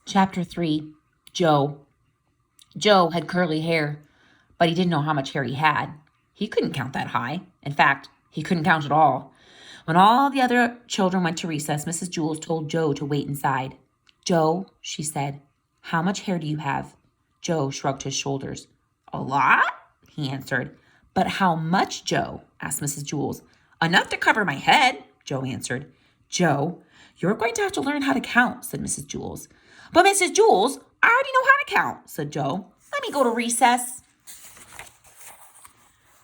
Chapter 3. Joe. Joe had curly hair, but he didn't know how much hair he had. He couldn't count that high. In fact, he couldn't count at all. When all the other children went to recess, Mrs. Jules told Joe to wait inside. "Joe," she said, "how much hair do you have?" Joe shrugged his shoulders. "A lot," he answered. "But how much, Joe?" asked Mrs. Jules. "Enough to cover my head," Joe answered. "Joe, you're going to have to learn how to count," said Mrs. Jules. "But Mrs. Jules, I already know how to count," said Joe. "Let me go to recess."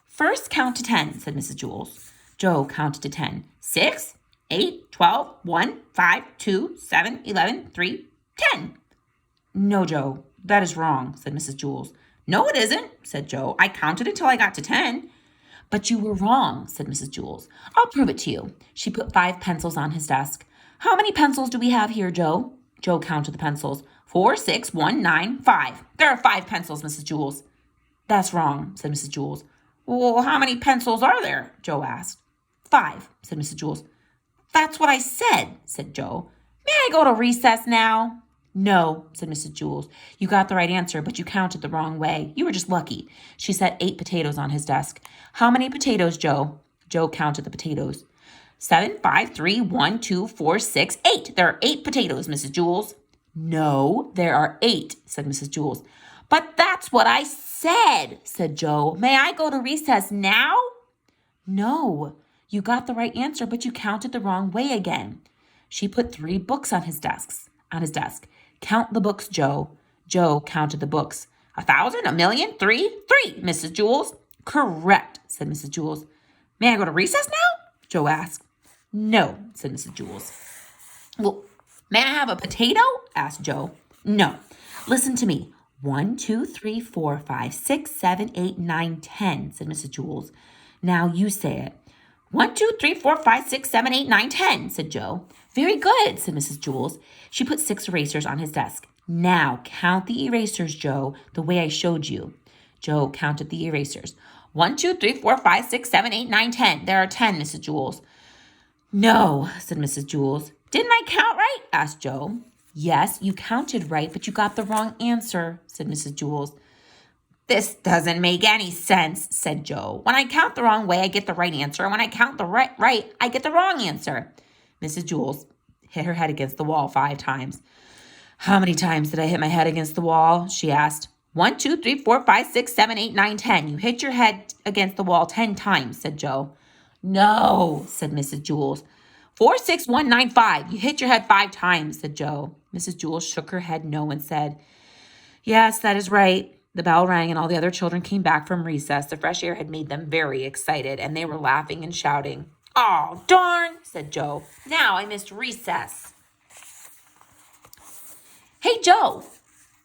"First count to 10, said Mrs. Jules. Joe counted to 10. 6, 8, 12, 1, 5, 2, 7, 11, 3, 10. "No, Joe, that is wrong," said Mrs. Jules. "No, it isn't," said Joe. "I counted until I got to 10. "But you were wrong," said Mrs. Jules. "I'll prove it to you." She put 5 pencils on his desk. "How many pencils do we have here, Joe?" Joe counted the pencils. 4, 6, 1, 9, 5. "There are 5 pencils, Mrs. Jules." "That's wrong," said Mrs. Jules. "Well, how many pencils are there?" Joe asked. 5, said Mrs. Jules. "That's what I said Joe. "May I go to recess now?" "No," said Mrs. Jules. "You got the right answer, but you counted the wrong way. You were just lucky." She set 8 potatoes on his desk. "How many potatoes, Joe?" Joe counted the potatoes. 7, 5, 3, 1, 2, 4, 6, 8. "There are 8 potatoes, Mrs. Jules." "No, there are 8, said Mrs. Jules. "But that's what I said Joe. "May I go to recess now?" "No, you got the right answer, but you counted the wrong way again." She put 3 books on his desk. "Count the books, Joe." Joe counted the books. 1,000, 1,000,000, 3, 3, Mrs. Jules. "Correct," said Mrs. Jules. "May I go to recess now?" Joe asked. "No," said Mrs. Jules. "Well, may I have a potato?" asked Joe. "No. Listen to me. 1, 2, 3, 4, 5, 6, 7, 8, 9, 10, said Mrs. Jules. "Now you say it." 1, 2, 3, 4, 5, 6, 7, 8, 9, 10, said Joe. "Very good," said Mrs. Jules. She put 6 erasers on his desk. "Now count the erasers, Joe, the way I showed you." Joe counted the erasers. 1, 2, 3, 4, 5, 6, 7, 8, 9, 10. "There are 10, Mrs. Jules." "No," said Mrs. Jules. "Didn't I count right?" asked Joe. "Yes, you counted right, but you got the wrong answer," said Mrs. Jules. "This doesn't make any sense," said Joe. "When I count the wrong way, I get the right answer. And when I count the right, I get the wrong answer." Mrs. Jules hit her head against the wall 5 times. "How many times did I hit my head against the wall?" she asked. 1, 2, 3, 4, 5, 6, 7, 8, 9, 10. "You hit your head against the wall 10 times, said Joe. "No," said Mrs. Jules. 4, 6, 1, 9, 5. "You hit your head 5 times, said Joe. Mrs. Jules shook her head no and said, "Yes, that is right." The bell rang and all the other children came back from recess. The fresh air had made them very excited, and they were laughing and shouting. "Oh, darn," said Joe. "Now I missed recess." "Hey, Joe,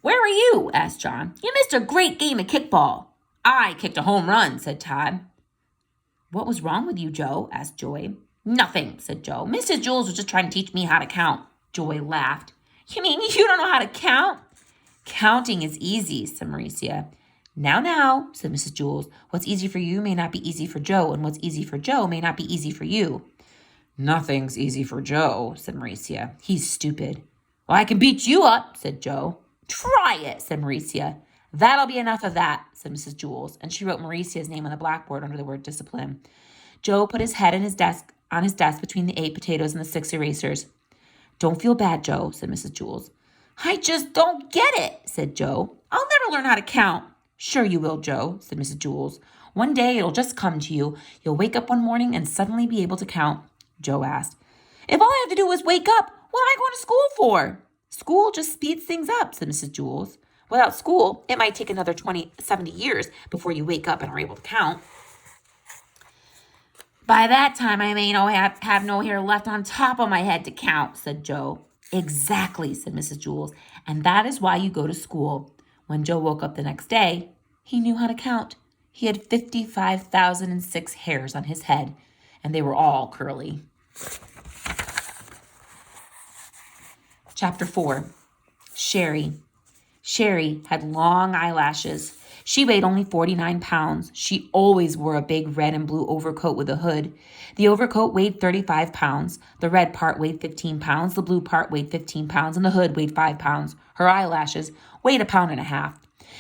where were you?" asked John. "You missed a great game of kickball." "I kicked a home run," said Todd. "What was wrong with you, Joe?" asked Joy. "Nothing," said Joe. "Mrs. Jules was just trying to teach me how to count." Joy laughed. "You mean you don't know how to count?" "Counting is easy," said Mauricia. Now, said Mrs. Jules. "What's easy for you may not be easy for Joe, and what's easy for Joe may not be easy for you." "Nothing's easy for Joe," said Mauricia. "He's stupid." "Well, I can beat you up," said Joe. "Try it," said Mauricia. "That'll be enough of that," said Mrs. Jules, and she wrote Mauricia's name on the blackboard under the word discipline. Joe put his head on his desk between the 8 potatoes and the 6 erasers. "Don't feel bad, Joe," said Mrs. Jules. "I just don't get it," said Joe. "I'll never learn how to count." "Sure you will, Joe," said Mrs. Jules. "One day it'll just come to you. You'll wake up one morning and suddenly be able to count." Joe asked, "If all I have to do is wake up, what am I going to school for?" "School just speeds things up," said Mrs. Jules. "Without school, it might take another 70 years before you wake up and are able to count." "By that time, I may have no hair left on top of my head to count," said Joe. "Exactly," said Mrs. Jules, "and that is why you go to school." When Joe woke up the next day, he knew how to count. He had 55,006 hairs on his head, and they were all curly. Chapter 4. Sharie. Sharie had long eyelashes. She weighed only 49 pounds. She always wore a big red and blue overcoat with a hood. The overcoat weighed 35 pounds. The red part weighed 15 pounds. The blue part weighed 15 pounds. And the hood weighed 5 pounds. Her eyelashes weighed 1.5 pounds.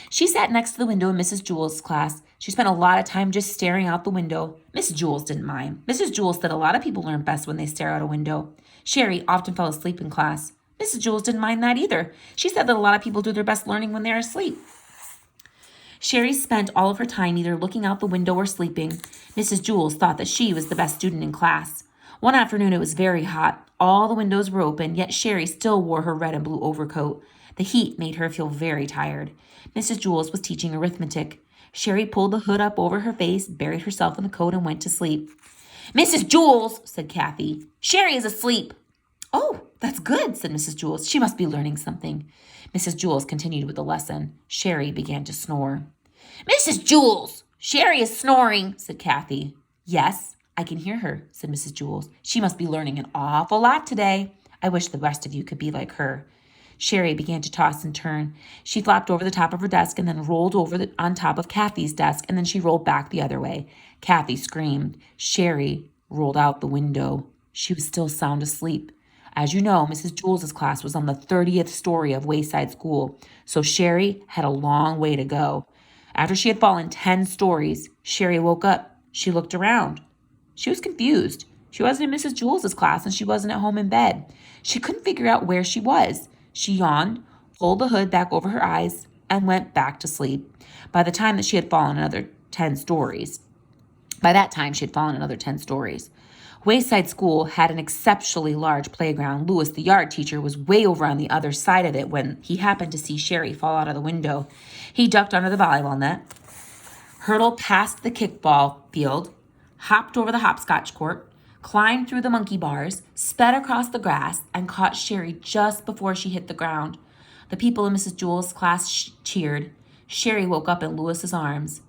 She sat next to the window in Mrs. Jewls' class. She spent a lot of time just staring out the window. Miss Jewls didn't mind. Mrs. Jewls said a lot of people learn best when they stare out a window. Sharie often fell asleep in class. Mrs. Jewls didn't mind that either. She said that a lot of people do their best learning when they're asleep. Sharie spent all of her time either looking out the window or sleeping. Mrs. Jewls thought that she was the best student in class. One afternoon it was very hot. All the windows were open, yet Sharie still wore her red and blue overcoat. The heat made her feel very tired. Mrs. Jewls was teaching arithmetic. Sharie pulled the hood up over her face, buried herself in the coat, and went to sleep. Mrs. Jewls, said Kathy, Sharie is asleep. Oh, that's good, said Mrs. Jewls. She must be learning something. Mrs. Jewls continued with the lesson. Sharie began to snore. Mrs. Jewls, Sharie is snoring, said Kathy. Yes, I can hear her, said Mrs. Jewls. She must be learning an awful lot today. I wish the rest of you could be like her. Sharie began to toss and turn. She flopped over the top of her desk and then rolled over on top of Kathy's desk, and then she rolled back the other way. Kathy screamed. Sharie rolled out the window. She was still sound asleep. As you know, Mrs. Jewls' class was on the 30th story of Wayside School, so Sharie had a long way to go. After she had fallen 10 stories, Sharie woke up. She looked around. She was confused. She wasn't in Mrs. Jewls' class, and she wasn't at home in bed. She couldn't figure out where she was. She yawned, pulled the hood back over her eyes, and went back to sleep. By that time, she had fallen another 10 stories. Wayside School had an exceptionally large playground. Louis, the yard teacher, was way over on the other side of it when he happened to see Sharie fall out of the window. He ducked under the volleyball net, hurtled past the kickball field, hopped over the hopscotch court, climbed through the monkey bars, sped across the grass, and caught Sharie just before she hit the ground. The people in Mrs. Jewls' class cheered. Sharie woke up in Louis's arms.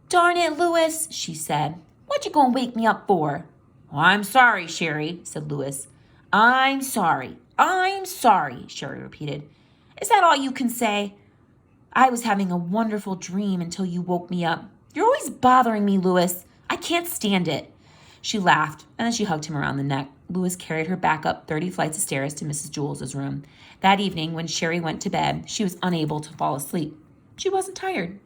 Darn it, Louis, she said. What you gonna wake me up for? I'm sorry, Sharie, said Louis. I'm sorry, Sharie repeated. Is that all you can say? I was having a wonderful dream until you woke me up. You're always bothering me, Louis. I can't stand it. She laughed, and then she hugged him around the neck. Louis carried her back up 30 flights of stairs to Mrs. Jewls' room. That evening, when Sharie went to bed, she was unable to fall asleep. She wasn't tired.